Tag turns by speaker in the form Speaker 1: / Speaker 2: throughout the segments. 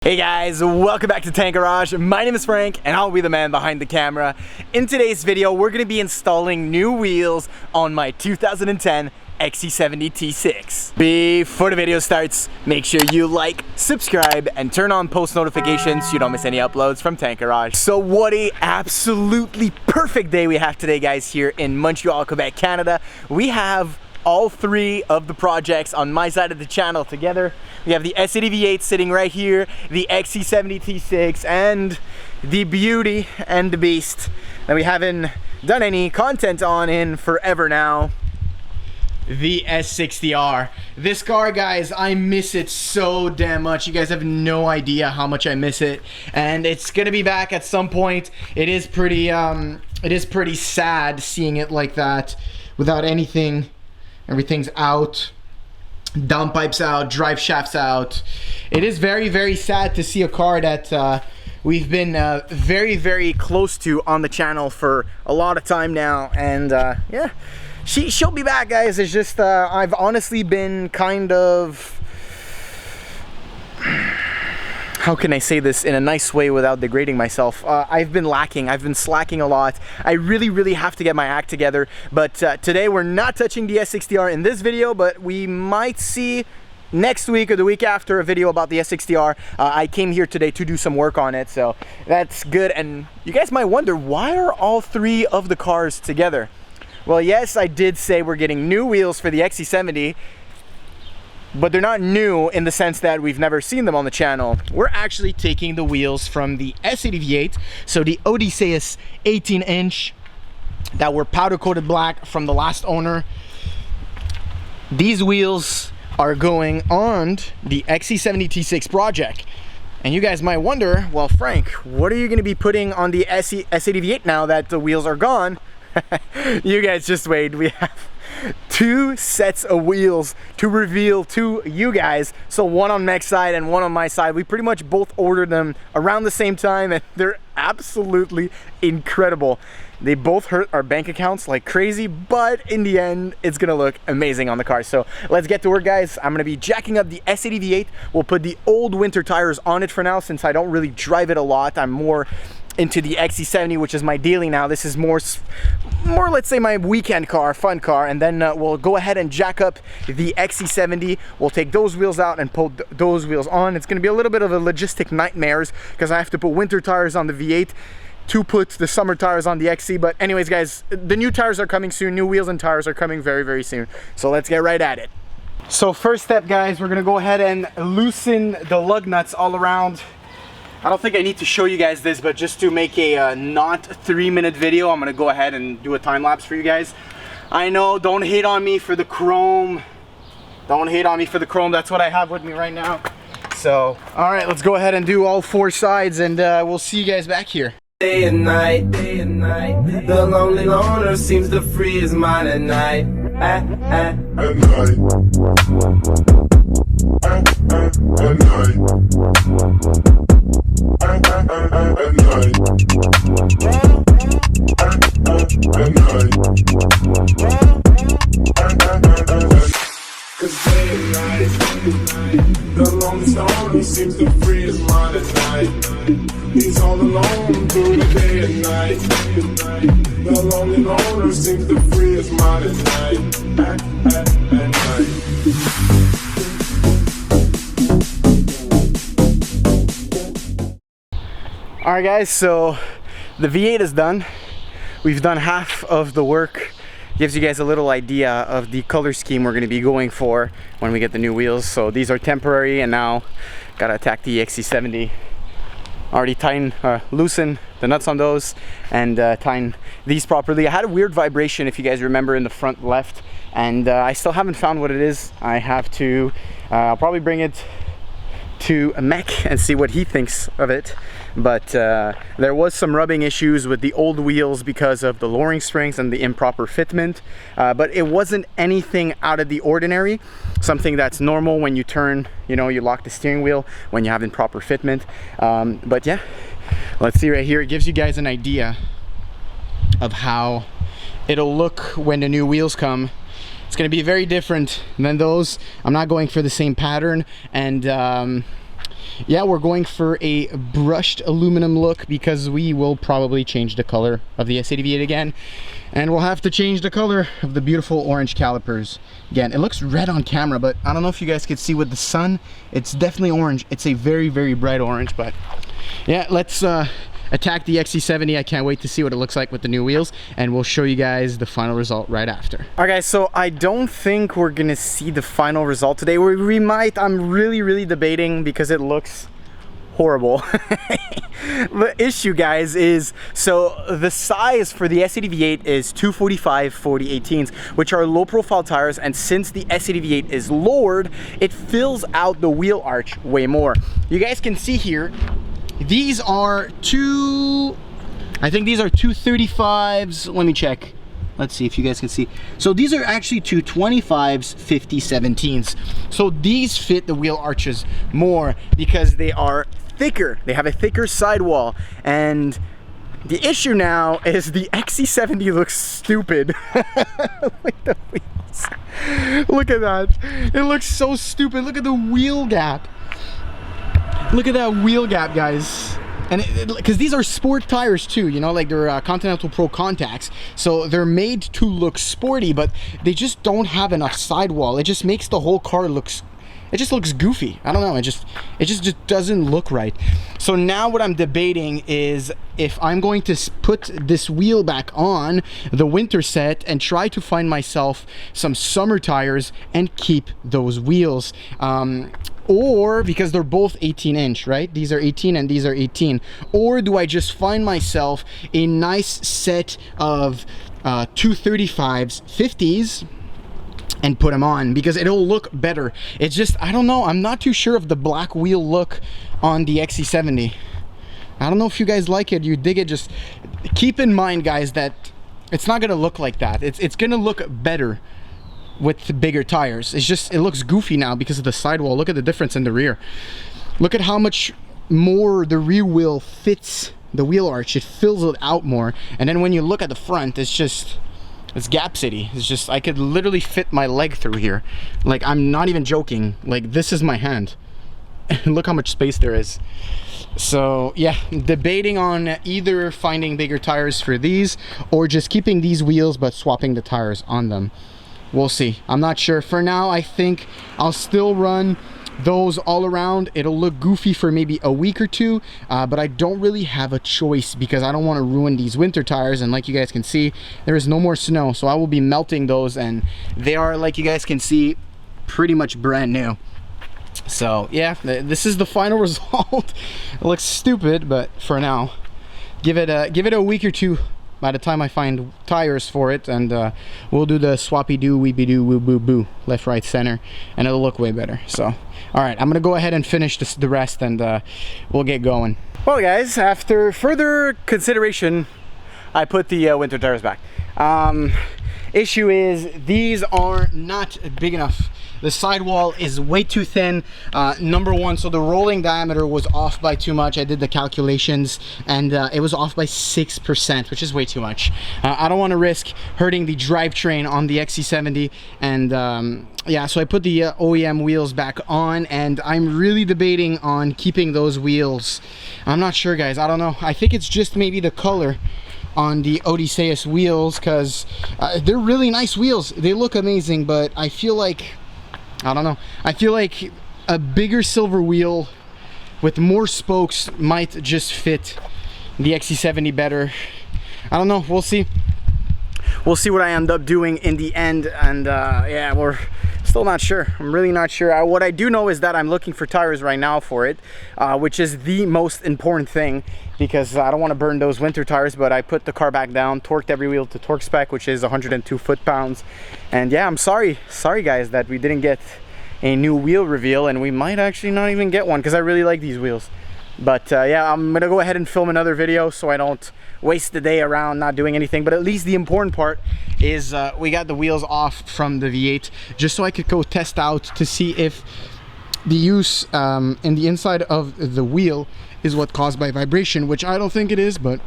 Speaker 1: Hey guys, welcome back to Tank Garage. My name is Frank and I'll be the man behind the camera. In today's video, we're going to be installing new wheels on my 2010 XC70 T6. Before the video starts, make sure you like, subscribe, and turn on post notifications so you don't miss any uploads from Tank Garage. So what a absolutely perfect day we have today, guys, here in Montreal, Quebec, Canada. We have all three of the projects on my side of the channel together. We have the S80 V8 sitting right here, the XC70 T6, and the beauty and the beast that we haven't done any content on in forever now, the S60R. This car, guys, I miss it so damn much. You guys have no idea how much I miss it, and it's gonna be back at some point. It is pretty sad seeing it like that without anything. Everything's out, downpipes out, drive shafts out. It is very, very sad to see a car that we've been very, very close to on the channel for a lot of time now. And yeah, she'll be back, guys. It's just I've honestly been kind of, how can I say this in a nice way without degrading myself? I've been slacking a lot. I really have to get my act together. But today we're not touching the S60R in this video, but we might see next week or the week after a video about the S60R. I came here today to do some work on it, so that's good. And you guys might wonder, why are all three of the cars together? Well, yes, I did say we're getting new wheels for the XC70, but they're not new in the sense that we've never seen them on the channel. We're actually taking the wheels from the S80 V8, so the Odysseus 18-inch that were powder coated black from the last owner. These wheels are going on the XC70 T6 project. And you guys might wonder, well, Frank, what are you going to be putting on the S80 V8 now that the wheels are gone? You guys just wait. We have two sets of wheels to reveal to you guys, so one on Meg's side and one on my side. We pretty much both ordered them around the same time, and they're absolutely incredible. They both hurt our bank accounts like crazy, but in the end it's gonna look amazing on the car. So let's get to work, guys. I'm gonna be jacking up the S80 V8. We'll put the old winter tires on it for now, since I don't really drive it a lot. I'm more into the XC70, which is my daily now. This is more let's say my weekend car, fun car. And then we'll go ahead and jack up the XC70. We'll take those wheels out and put those wheels on. It's gonna be a little bit of a logistic nightmares because I have to put winter tires on the V8 to put the summer tires on the XC. But anyways, guys, the new tires are coming soon. New wheels and tires are coming very soon. So let's get right at it. So first step, guys, we're gonna go ahead and loosen the lug nuts all around. I don't think I need to show you guys this, but just to make a not 3-minute video, I'm gonna go ahead and do a time lapse for you guys. I know, don't hate on me for the chrome. Don't hate on me for the chrome. That's what I have with me right now. So, all right, let's go ahead and do all four sides, and we'll see you guys back here.
Speaker 2: Day and night, the lonely loner seems to free his mind at night. At night. At night. Cause day and night, the lonely stoner seems to free his mind at night. He's all alone through the day and night. The lonely loner seems to free his mind at night. At night.
Speaker 1: Alright, guys, so the V8 is done. We've done half of the work. Gives you guys a little idea of the color scheme we're going to be going for when we get the new wheels. So these are temporary, and now gotta attack the XC70. Already loosen the nuts on those and tying these properly. I had a weird vibration, if you guys remember, in the front left, and I still haven't found what it is. I have to I'll probably bring it to Meg and see what he thinks of it. But there was some rubbing issues with the old wheels because of the lowering springs and the improper fitment, but it wasn't anything out of the ordinary, something that's normal when you turn, you know, you lock the steering wheel when you have improper fitment. But yeah, let's see right here. It gives you guys an idea of how it'll look when the new wheels come. It's going to be very different than those. I'm not going for the same pattern, and yeah, we're going for a brushed aluminum look because we will probably change the color of the S80 V8 again, and we'll have to change the color of the beautiful orange calipers again. It looks red on camera, but I don't know if you guys could see with the sun. It's definitely orange. It's a very, very bright orange. But yeah, let's attack the XC70. I can't wait to see what it looks like with the new wheels, and we'll show you guys the final result right after. All right guys, so I don't think we're gonna see the final result today. We might. I'm really debating because it looks horrible. The issue, guys, is so the size for the S80 V8 is 245 40/18s, which are low profile tires, and since the S80 V8 is lowered, it fills out the wheel arch way more. You guys can see here, these are I think these are 235s. Let me check. Let's see if you guys can see. So these are actually 225s 50/17s. So these fit the wheel arches more because they are thicker. They have a thicker sidewall. And the issue now is the XC70 looks stupid. Look at the wheels. Look at that. It looks so stupid. Look at the wheel gap. Look at that wheel gap, guys. And because these are sport tires too, you know, like they're Continental Pro contacts, so they're made to look sporty, but they just don't have enough sidewall. It just makes the whole car looks, it just looks goofy. I don't know, it just doesn't look right. So now what I'm debating is if I'm going to put this wheel back on the winter set and try to find myself some summer tires and keep those wheels. Or because they're both 18-inch, right? These are 18 and these are 18. Or do I just find myself a nice set of 235s, 50s, and put them on because it'll look better. It's just, I don't know. I'm not too sure of the black wheel look on the XC70. I don't know if you guys like it, you dig it. Just keep in mind, guys, that it's not gonna look like that. It's gonna look better with the bigger tires. It's just, it looks goofy now because of the sidewall. Look at the difference in the rear. Look at how much more the rear wheel fits the wheel arch. It fills it out more. And then when you look at the front, it's just, it's Gap City. It's just, I could literally fit my leg through here. Like, I'm not even joking. Like, this is my hand. Look how much space there is. So yeah, debating on either finding bigger tires for these or just keeping these wheels but swapping the tires on them. We'll see. I'm not sure. For now, I think I'll still run those all around. It'll look goofy for maybe a week or two, but I don't really have a choice because I don't want to ruin these winter tires. And like you guys can see, there is no more snow, so I will be melting those, and they are, like you guys can see, pretty much brand new. So yeah, this is the final result. It looks stupid, but for now, give it a week or two by the time I find tires for it, and we'll do the swappy do weepy do woo boo boo, left right center, and it'll look way better. So all right, I'm gonna go ahead and finish the rest, and we'll get going. Well guys, after further consideration, I put the winter tires back. Issue is these are not big enough. The sidewall is way too thin, number one, so the rolling diameter was off by too much. I did the calculations, and it was off by 6%, which is way too much. I don't want to risk hurting the drivetrain on the XC70, and yeah, so I put the OEM wheels back on, and I'm really debating on keeping those wheels. I'm not sure, guys. I don't know. I think it's just maybe the color on the Odysseus wheels, because they're really nice wheels. They look amazing, but I feel like, I don't know, I feel like a bigger silver wheel with more spokes might just fit the XC70 better. I don't know, we'll see. We'll see what I end up doing in the end, and yeah, we're still not sure. I'm really not sure. What I do know is that I'm looking for tires right now for it, which is the most important thing, because I don't want to burn those winter tires. But I put the car back down, torqued every wheel to torque spec, which is 102 foot-pounds. And yeah, I'm sorry guys that we didn't get a new wheel reveal, and we might actually not even get one because I really like these wheels. But yeah, I'm gonna go ahead and film another video so I don't waste the day around not doing anything. But at least the important part is we got the wheels off from the V8, just so I could go test out to see if the use in the inside of the wheel is what caused by vibration, which I don't think it is, but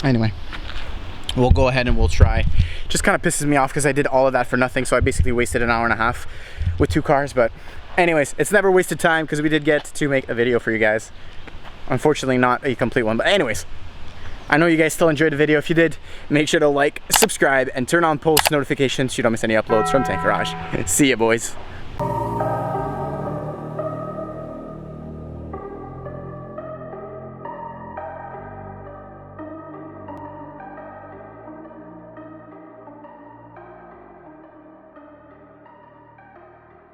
Speaker 1: anyway, we'll go ahead and we'll try. Just kind of pisses me off because I did all of that for nothing, so I basically wasted an hour and a half with two cars. But Anyways, it's never wasted time because we did get to make a video for you guys. Unfortunately, not a complete one, but anyways, I know you guys still enjoyed the video. If you did, make sure to like, subscribe, and turn on post notifications so you don't miss any uploads from Tank Garage. See ya, boys.